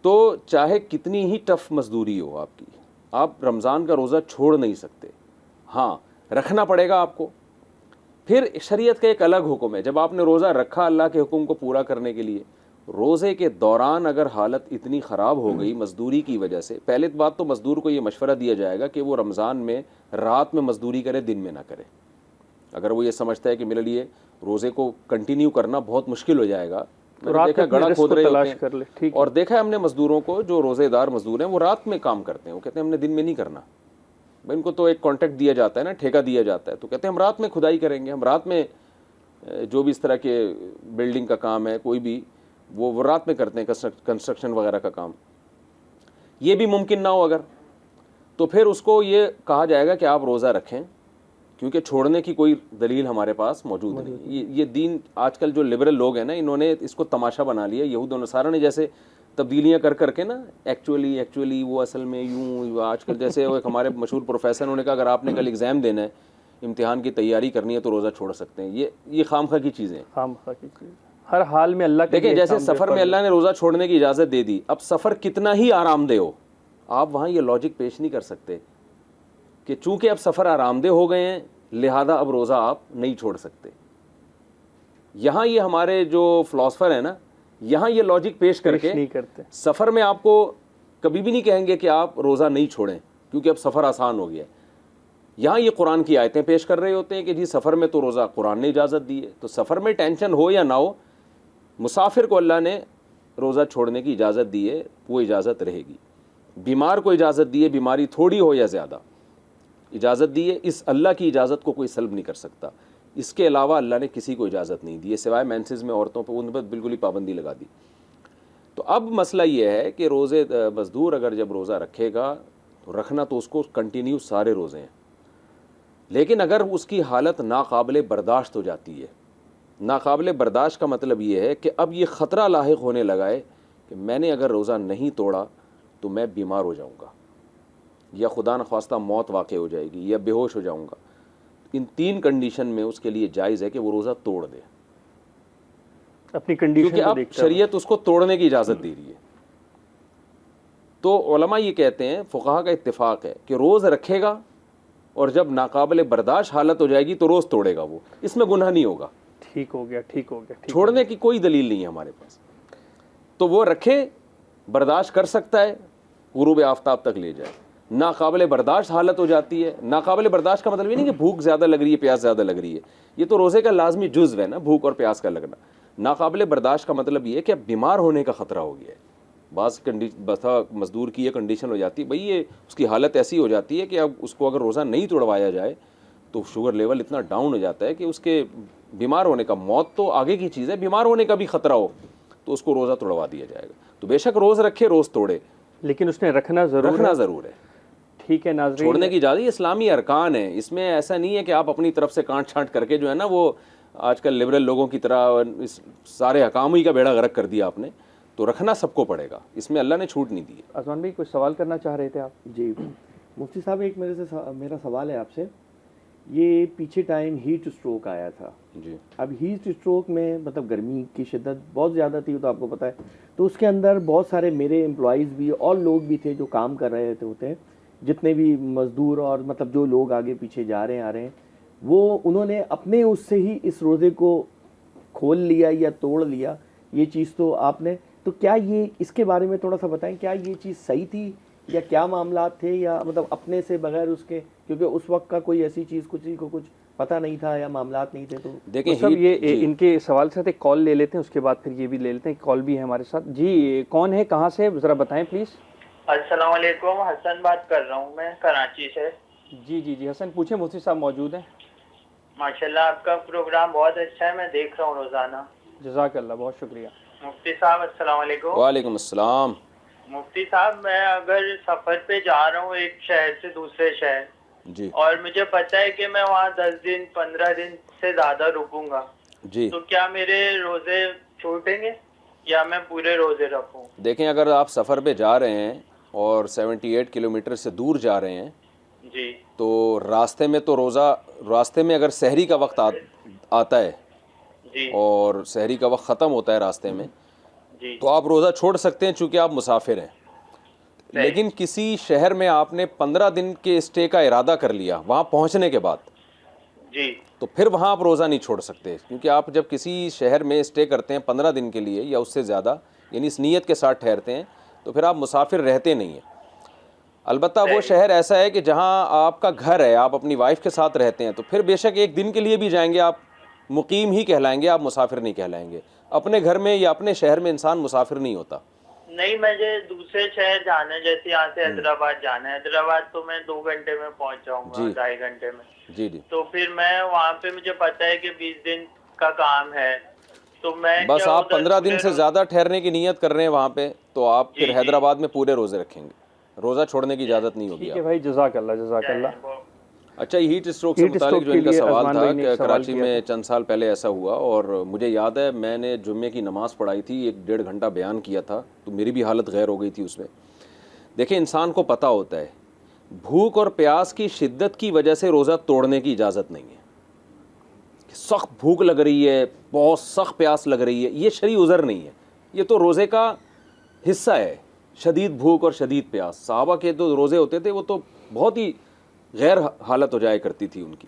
तो चाहे कितनी ही टफ़ मजदूरी हो आपकी, आप रमज़ान का रोज़ा छोड़ नहीं सकते। हाँ, रखना पड़ेगा आपको। फिर शरीयत का एक अलग हुक्म है, जब आपने रोज़ा रखा अल्लाह के हुक्म को पूरा करने के लिए, रोज़े के दौरान अगर हालत इतनी ख़राब हो गई मज़दूरी की वजह से, पहले बात तो मज़दूर को ये मशवरा दिया जाएगा कि वो रमज़ान में रात में मज़दूरी करे, दिन में ना करे। अगर वो ये समझता है कि मेरे लिए रोज़े को कंटिन्यू करना बहुत मुश्किल हो जाएगा, मैंने देखा गड़ा खोद रहे होते हैं, और देखा है हमने मज़दूरों को, जो रोज़ेदार मज़दूर हैं वो रात में काम करते हैं। वो कहते हैं हमने दिन में नहीं करना भाई, इनको तो एक कॉन्ट्रैक्ट दिया जाता है ना, ठेका दिया जाता है, तो कहते हैं हम रात में खुदाई करेंगे, हम रात में जो भी इस तरह के बिल्डिंग का काम है कोई भी, वो रात में करते हैं, कंस्ट्रक्शन वगैरह का काम। ये भी मुमकिन ना हो अगर, तो फिर उसको ये कहा जाएगा कि आप रोज़ा रखें, क्योंकि छोड़ने की कोई दलील हमारे पास मौजूद नहीं। ये दीन, आजकल जो लिबरल लोग हैं ना, इन्होंने इसको तमाशा बना लिया। यहूद और नसारा ने जैसे तब्दीलियाँ कर करके ना, एक्चुअली वो असल में यूँ, आजकल जैसे एक हमारे मशहूर प्रोफेसर, उन्होंने कहा अगर आपने कल एग्ज़ाम देना है, इम्तिहान की तैयारी करनी है तो रोज़ा छोड़ सकते हैं। ये खामखा की चीज़ें हैं, खामखा की चीज़। हर हाल में अल्लाह देखिए, जैसे सफ़र में अल्लाह ने रोज़ा छोड़ने की इजाज़त दे दी, अब सफ़र कितना ही आरामदेह हो, आप वहाँ ये लॉजिक पेश नहीं कर सकते कि चूँकि अब सफ़र आरामदेह हो गए हैं लिहाजा अब रोज़ा आप नहीं छोड़ सकते। यहाँ ये हमारे जो फ़िलासफ़र हैं ना, यहाँ ये लॉजिक पेश करके नहीं करते। सफ़र में आपको कभी भी नहीं कहेंगे कि आप रोज़ा नहीं छोड़ें, क्योंकि अब सफ़र आसान हो गया है। यहाँ ये कुरान की आयतें पेश कर रहे होते हैं कि जी सफ़र में तो रोज़ा कुरान ने इजाज़त दी है, तो सफ़र में टेंशन हो या ना हो, मुसाफिर को अल्लाह ने रोज़ा छोड़ने की इजाज़त दी है, वो इजाज़त रहेगी। बीमार को इजाज़त दी है, बीमारी थोड़ी हो या ज़्यादा, इजाज़त दी है। इस अल्लाह की इजाज़त को कोई सल्ब नहीं कर सकता। इसके अलावा अल्लाह ने किसी को इजाज़त नहीं दी है, सिवाय मेंसेस में औरतों पर, उन पर बिल्कुल ही पाबंदी लगा दी। तो अब मसला ये है कि रोज़े मज़दूर अगर जब रोज़ा रखेगा तो रखना तो उसको कंटिन्यू सारे रोज़े हैं, लेकिन अगर उसकी हालत नाकाबिले बर्दाश्त हो जाती है, नाकाबिले बर्दाश्त का मतलब ये है कि अब ये ख़तरा लाहिक होने लगा है कि मैंने अगर रोज़ा नहीं तोड़ा तो मैं बीमार हो जाऊँगा, या खुदा न ख्वास्ता मौत वाक़ हो जाएगी, या बेहोश हो जाऊँगा। इन 3 कंडीशन में उसके लिए जायज़ है कि वो रोज़ा तोड़ दे, अपनी कंडीशन, क्योंकि अब शरीयत उसको तोड़ने की इजाज़त दे रही है। तो उलमा ये कहते हैं, फुक़हा का इत्तिफ़ाक़ है कि रोज़ रखेगा और जब नाकाबिले बर्दाश्त हालत हो जाएगी तो रोज़ तोड़ेगा, वो इसमें गुनाह नहीं होगा। ठीक हो गया, ठीक हो गया, छोड़ने की कोई दलील नहीं है हमारे पास, तो वो रखे, बर्दाश्त कर सकता है, गुरूब आफ्ताब तक ले जाए। नाकाबिले बर्दाश्त हालत हो जाती है, नाकाबिले बर्दाश्त का मतलब ये नहीं कि भूख ज़्यादा लग रही है, प्यास ज़्यादा लग रही है, ये तो रोज़े का लाजमी जुज़्व है ना, भूख और प्यास का लगना। नाकाबिले बर्दाश्त का मतलब ये है कि अब बीमार होने का ख़तरा हो गया है। बसा मज़दूर की ये कंडीशन हो जाती है, भाई ये उसकी हालत ऐसी हो जाती है कि अब उसको अगर रोज़ा नहीं तोड़वाया जाए तो शुगर लेवल इतना डाउन हो जाता है कि उसके बीमार होने का, मौत तो आगे की चीज़ है, बीमार होने का भी ख़तरा हो तो उसको रोज़ा तोड़वा दिया जाएगा। तो बेशक रोज़ रखे, रोज़ तोड़े, लेकिन उसने रखना ज़रूर है। ठीक है नाज़रीन, छोड़ने की इजाज़त इस्लामी अरकान है, इसमें ऐसा नहीं है कि आप अपनी तरफ से काट छांट करके जो है ना, वो आजकल लिबरल लोगों की तरह इस सारे हकाम ही का बेड़ा गर्क कर दिया आपने। तो रखना सबको पड़ेगा, इसमें अल्लाह ने छूट नहीं दी। अज़मान भाई कुछ सवाल करना चाह रहे थे आप? जी मुफ्ती साहब, एक मेरा सवाल है आपसे। ये पीछे टाइम हीट स्ट्रोक आया था जी। अब हीट स्ट्रोक में मतलब गर्मी की शिद्दत बहुत ज़्यादा थी, तो आपको पता है, तो उसके अंदर बहुत सारे मेरे एम्प्लॉयज़ भी और लोग भी थे जो काम कर रहे होते हैं, जितने भी मज़दूर और मतलब जो लोग आगे पीछे जा रहे हैं आ रहे हैं, वो उन्होंने अपने उससे ही इस रोज़े को खोल लिया या तोड़ लिया। ये चीज़ तो आपने, तो क्या ये इसके बारे में थोड़ा सा बताएं, क्या ये चीज़ सही थी या क्या मामला थे, या मतलब अपने से बगैर उसके, क्योंकि उस वक्त का कोई ऐसी चीज़ किसी को कुछ पता नहीं था या मामलात नहीं थे? तो देखिए सब ये इनके सवाल से एक कॉल ले लेते हैं, उसके बाद फिर ये भी ले लेते हैं। कॉल भी है हमारे साथ। जी कौन है, कहाँ से, ज़रा बताएं प्लीज़। अस्सलाम वालेकुम, हसन बात कर रहा हूँ मैं कराची से। जी जी जी हसन पूछें, मुफ्ती साहब मौजूद हैं। माशाल्लाह आपका प्रोग्राम बहुत अच्छा है, मैं देख रहा हूँ रोज़ाना। जज़ाकल्लाह, बहुत शुक्रिया। मुफ्ती साहब अस्सलाम वालेकुम। वालेकुम अस्सलाम। मुफ्ती साहब मैं अगर सफ़र पे जा रहा हूँ एक शहर से दूसरे शहर जी और मुझे पता है कि मैं वहाँ 10 दिन 15 दिन से ज़्यादा रुकूंगा, जी। तो क्या मेरे रोज़े छूटेंगे या मैं पूरे रोज़े रखूँ? देखें, अगर आप सफ़र पे जा रहे हैं और 78 किलोमीटर से दूर जा रहे हैं जी तो रास्ते में तो रास्ते में अगर सहरी का वक्त आता है जी और सहरी का वक्त ख़त्म होता है रास्ते में, जी तो आप रोज़ा छोड़ सकते हैं चूँकि आप मुसाफिर हैं। लेकिन किसी शहर में आपने 15 दिन के स्टे का इरादा कर लिया वहाँ पहुँचने के बाद, जी तो फिर वहाँ आप रोज़ा नहीं छोड़ सकते, क्योंकि आप जब किसी शहर में स्टे करते हैं 15 दिन के लिए या उससे ज़्यादा, यानी इस नीयत के साथ ठहरते हैं, तो फिर आप मुसाफिर रहते नहीं हैं। अलबत्ता वो शहर ऐसा है कि जहाँ आपका घर है, आप अपनी वाइफ के साथ रहते हैं, तो फिर बेशक एक दिन के लिए भी जाएंगे आप मुकीम ही कहलाएंगे, आप मुसाफिर नहीं कहलाएंगे। अपने घर में या अपने शहर में इंसान मुसाफिर नहीं होता। नहीं, मुझे दूसरे शहर जाना है, जैसे यहाँ से हैदराबाद जाना है। हैदराबाद तो मैं 2 घंटे में पहुँच जाऊँगा, जी। 2.5 घंटे में। जी जी। तो फिर मैं वहाँ पे मुझे पता है कि 20 दिन का काम है, तो मैं बस क्या आप उधर 15 दिन पूरे से ज़्यादा ठहरने की नीयत कर रहे हैं वहाँ पे, तो आप फिर जी, हैदराबाद में पूरे रोज़े रखेंगे, रोज़ा छोड़ने की इजाज़त नहीं होगी ठीक है आप। भाई, जज़ाकल्लाह जज़ाकल्लाह। अच्छा, हीट स्ट्रोक से हीट मुतालिक स्ट्रोक जो के इनका लिए सवाल अज़मान था भाई ने कि एक सवाल कराची किया में चंद साल पहले ऐसा हुआ और मुझे याद है मैंने जुम्मे की नमाज़ पढ़ाई थी, 1-1.5 घंटा बयान किया था, तो मेरी भी हालत गैर हो गई थी उसमें। देखिए, इंसान को पता होता है भूख और प्यास की शिद्दत की वजह से रोज़ा तोड़ने की इजाज़त नहीं है। सख्त भूख लग रही है, बहुत सख्त प्यास लग रही है, ये शरई उज़र नहीं है, ये तो रोज़े का हिस्सा है। शदीद भूख और शदीद प्यास, सहाबा के तो रोज़े होते थे वो तो बहुत ही गैर हालत हो जाया करती थी उनकी।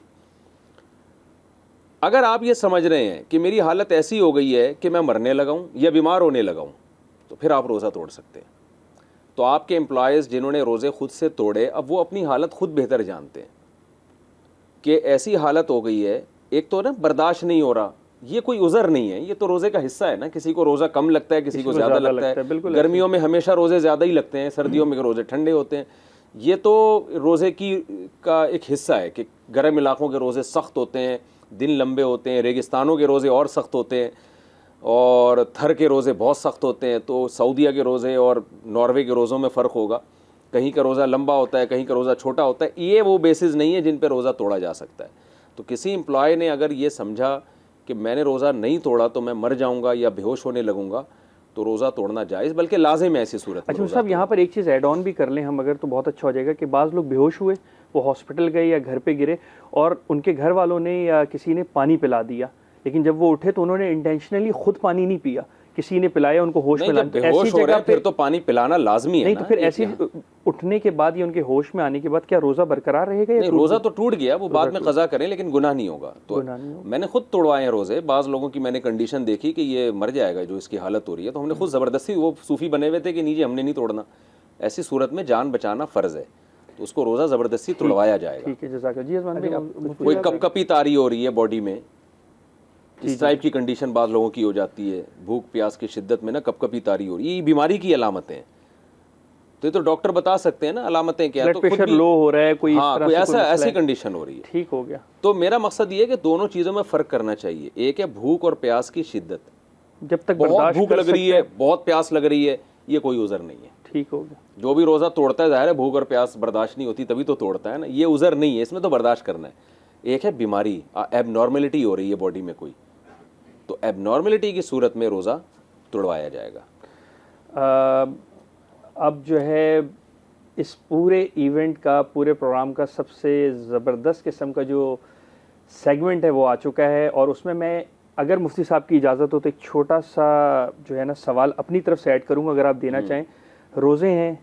अगर आप ये समझ रहे हैं कि मेरी हालत ऐसी हो गई है कि मैं मरने लगा हूँ या बीमार होने लगा हूँ, तो फिर आप रोज़ा तोड़ सकते हैं। तो आपके एम्प्लॉयज़ जिन्होंने रोज़े खुद से तोड़े, अब वो अपनी हालत खुद बेहतर जानते हैं कि ऐसी हालत हो गई है, एक तो ना बर्दाश्त नहीं हो रहा, ये कोई उज़र नहीं है, ये तो रोज़े का हिस्सा है ना। किसी को रोज़ा कम लगता है, किसी को ज़्यादा लगता है। बिल्कुल गर्मियों में हमेशा रोज़े ज़्यादा ही लगते हैं, सर्दियों में रोज़े ठंडे होते हैं। ये तो रोज़े का एक हिस्सा है कि गर्म इलाकों के रोज़े सख्त होते हैं, दिन लंबे होते हैं, रेगिस्तानों के रोज़े और सख्त होते हैं, और थर के रोज़े बहुत सख्त होते हैं। तो सऊदीया के रोज़े और नॉर्वे के रोज़ों में फ़र्क होगा, कहीं का रोज़ा लंबा होता है, कहीं का रोज़ा छोटा होता है। ये वो बेसिस नहीं है जिन पर रोज़ा तोड़ा जा सकता है। तो किसी एम्प्लॉय ने अगर ये समझा कि मैंने रोज़ा नहीं तोड़ा तो मैं मर जाऊँगा या बेहोश होने लगूँगा, तो रोज़ा तोड़ना जायज़, बल्कि लाजिम है ऐसी सूरत में। अच्छा साहब, यहाँ पर एक चीज़ ऐड ऑन भी कर लें हम अगर, तो बहुत अच्छा हो जाएगा कि बाज़ लोग बेहोश हुए, वो हॉस्पिटल गए या घर पे गिरे और उनके घर वालों ने या किसी ने पानी पिला दिया, लेकिन जब वो उठे तो उन्होंने इंटेंशनली खुद पानी नहीं पिया, किसी ने पिलाया उनको होश में लाने। बेहोश हो रहे हैं फिर तो पानी पिलाना लाजमी है नहीं ना। तो फिर ऐसी उठने के बाद या उनके होश में आने के बाद क्या रोज़ा बरकरार रहेगा? नहीं, रोज़ा तो टूट गया, वो बाद में कज़ा करें, लेकिन गुनाह नहीं होगा। तो मैंने खुद तोड़वाए हैं रोज़े। बाज़ लोगों की मैंने कंडीशन देखी कि ये मर जाएगा जो इसकी हालत हो रही है, तो हमने खुद ज़बरदस्ती, वो सूफ़ी बने हुए थे कि नीचे हमने नहीं तोड़ना, ऐसी सूरत में जान बचाना फ़र्ज़ है, तो उसको रोज़ा ज़बरदस्ती तोड़वाया जाएगा। ठीक है, जज़ाकल्लाह। जी अज़मान भाई, कोई कपकपी तारी हो रही है बॉडी में, इस टाइप की कंडीशन बाद लोगों की हो जाती है, भूख प्यास की शिद्दत में ना कपकपी तारी हो रही है, ये बीमारी की अलामतें हैं। तो ये तो डॉक्टर बता सकते हैं ना अलामतें क्या है। तो प्रेशर लो हो रहा है, कोई हाँ, कोई ऐसी कंडीशन हो रही है, ठीक हो गया। तो मेरा मकसद ये है कि दोनों चीज़ों में फ़र्क करना चाहिए। एक है भूख और प्यास की शिद्दत, जब तक बहुत भूख लग रही है, बहुत प्यास लग रही है, ये कोई उज़र नहीं है। ठीक हो गया। जो भी रोज़ा तोड़ता है, ज़ाहिर है भूख और प्यास बर्दाश्त नहीं होती तभी तो तोड़ता है ना, ये उज़र नहीं है, इसमें तो बर्दाश्त करना है। एक है बीमारी, एबनॉर्मेलिटी हो रही है बॉडी में कोई, तो एबनॉर्मेलिटी की सूरत में रोज़ा तोड़वाया जाएगा। अब जो है इस पूरे इवेंट का, पूरे प्रोग्राम का सबसे ज़बरदस्त किस्म का जो सेगमेंट है वो आ चुका है, और उसमें मैं अगर मुफ्ती साहब की इजाज़त हो तो एक छोटा सा जो है ना सवाल अपनी तरफ से ऐड करूँगा, अगर आप देना चाहें। रोज़े हैं,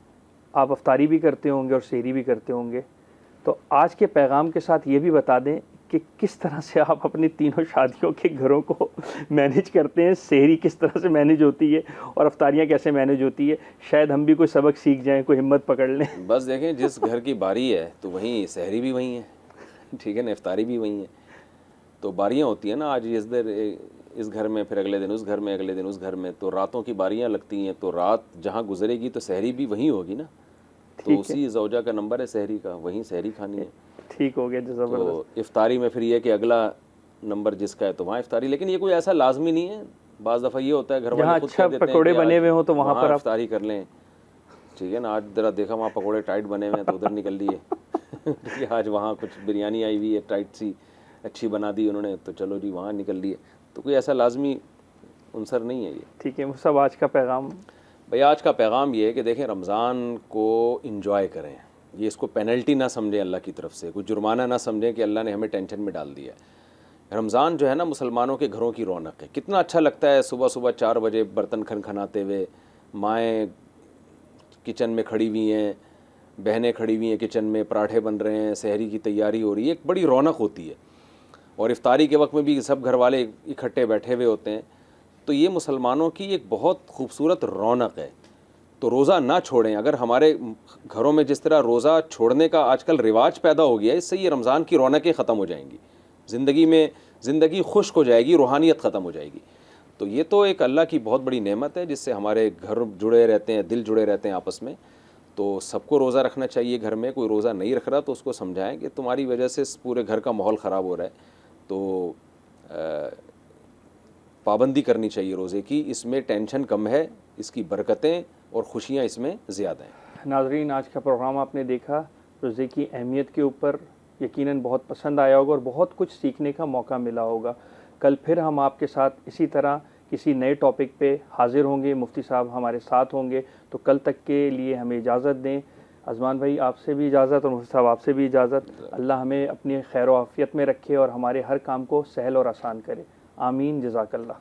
आप अफ्तारी भी करते होंगे और सहरी भी करते होंगे, तो आज के पैगाम के साथ ये भी बता दें कि किस तरह से आप अपनी तीनों शादियों के घरों को मैनेज करते हैं, सहरी किस तरह से मैनेज होती है और अफ्तारियाँ कैसे मैनेज होती है। शायद हम भी कोई सबक सीख जाएं, कोई हिम्मत पकड़ लें। बस देखें, जिस घर की बारी है तो वहीं सहरी भी वहीं है, ठीक है ना, इफ्तारी भी वहीं है। तो बारियाँ होती हैं ना, आज इस घर में, फिर अगले दिन उस घर में, अगले दिन उस घर में, तो रातों की बारियाँ लगती हैं। तो रात जहाँ गुजरेगी तो सहरी भी वहीं होगी ना, तो उसी ज़ौजा का नंबर है सहरी का, वहीं सहरी खानी है। ठीक हो गया, ज़बरदस्त। तो इफ्तारी में फिर ये कि अगला नंबर जिसका है तो वहाँ इफ्तारी, लेकिन ये कोई ऐसा लाजमी नहीं है। बाज़ दफ़ा ये होता है घर वाले खुद कह देते हैं पकौड़े बने हुए हो तो वहाँ पर इफ्तारी कर लें, ठीक है ना। आज ज़रा देखा वहाँ पकौड़े टाइट बने हुए हैं तो उधर निकल लिए कि आज वहाँ कुछ बिरयानी आई हुई है टाइट सी, अच्छी बना दी उन्होंने, तो चलो जी वहाँ निकल लिए। तो कोई ऐसा लाजमी उनसर नहीं है ये। ठीक है, सब आज का पैगाम भाई, आज का पैगाम ये है कि देखें, रमज़ान को इंजॉय करें, ये इसको पेनल्टी ना समझें अल्लाह की तरफ से, कुछ जुर्माना ना समझें कि अल्लाह ने हमें टेंशन में डाल दिया है। रमज़ान जो है ना, मुसलमानों के घरों की रौनक है। कितना अच्छा लगता है सुबह सुबह 4 बजे बर्तन खनखनाते हुए, माएँ किचन में खड़ी हुई हैं, बहनें खड़ी हुई हैं किचन में, पराठे बन रहे हैं, सहरी की तैयारी हो रही है, एक बड़ी रौनक होती है। और इफ्तारी के वक्त में भी सब घर वाले इकट्ठे बैठे हुए होते हैं। तो ये मुसलमानों की एक बहुत खूबसूरत रौनक है। तो रोज़ा ना छोड़ें। अगर हमारे घरों में जिस तरह रोज़ा छोड़ने का आजकल रिवाज पैदा हो गया है, इससे ये रमज़ान की रौनकें ख़त्म हो जाएंगी, ज़िंदगी खुश्क हो जाएगी, रूहानियत ख़त्म हो जाएगी। तो ये तो एक अल्लाह की बहुत बड़ी नेमत है जिससे हमारे घर जुड़े रहते हैं, दिल जुड़े रहते हैं आपस में। तो सबको रोज़ा रखना चाहिए। घर में कोई रोज़ा नहीं रख रहा तो उसको समझाएं कि तुम्हारी वजह से पूरे घर का माहौल ख़राब हो रहा है, तो पाबंदी करनी चाहिए रोज़े की। इसमें टेंशन कम है, इसकी बरकतें और ख़ुशियाँ इसमें ज़्यादा हैं। नाज़रीन, आज का प्रोग्राम आपने देखा, रोज़े की अहमियत के ऊपर यकीनन बहुत पसंद आया होगा और बहुत कुछ सीखने का मौका मिला होगा। कल फिर हम आपके साथ इसी तरह किसी नए टॉपिक पे हाज़िर होंगे, मुफ्ती साहब हमारे साथ होंगे। तो कल तक के लिए हमें इजाज़त दें। अज़मान भाई, आपसे भी इजाज़त और मुफ्ती साहब आपसे भी इजाज़त। अल्लाह हमें अपनी खैर व आफ़ियत में रखे और हमारे हर काम को सहल और आसान करे। आमीन, जज़ाकल्लाह।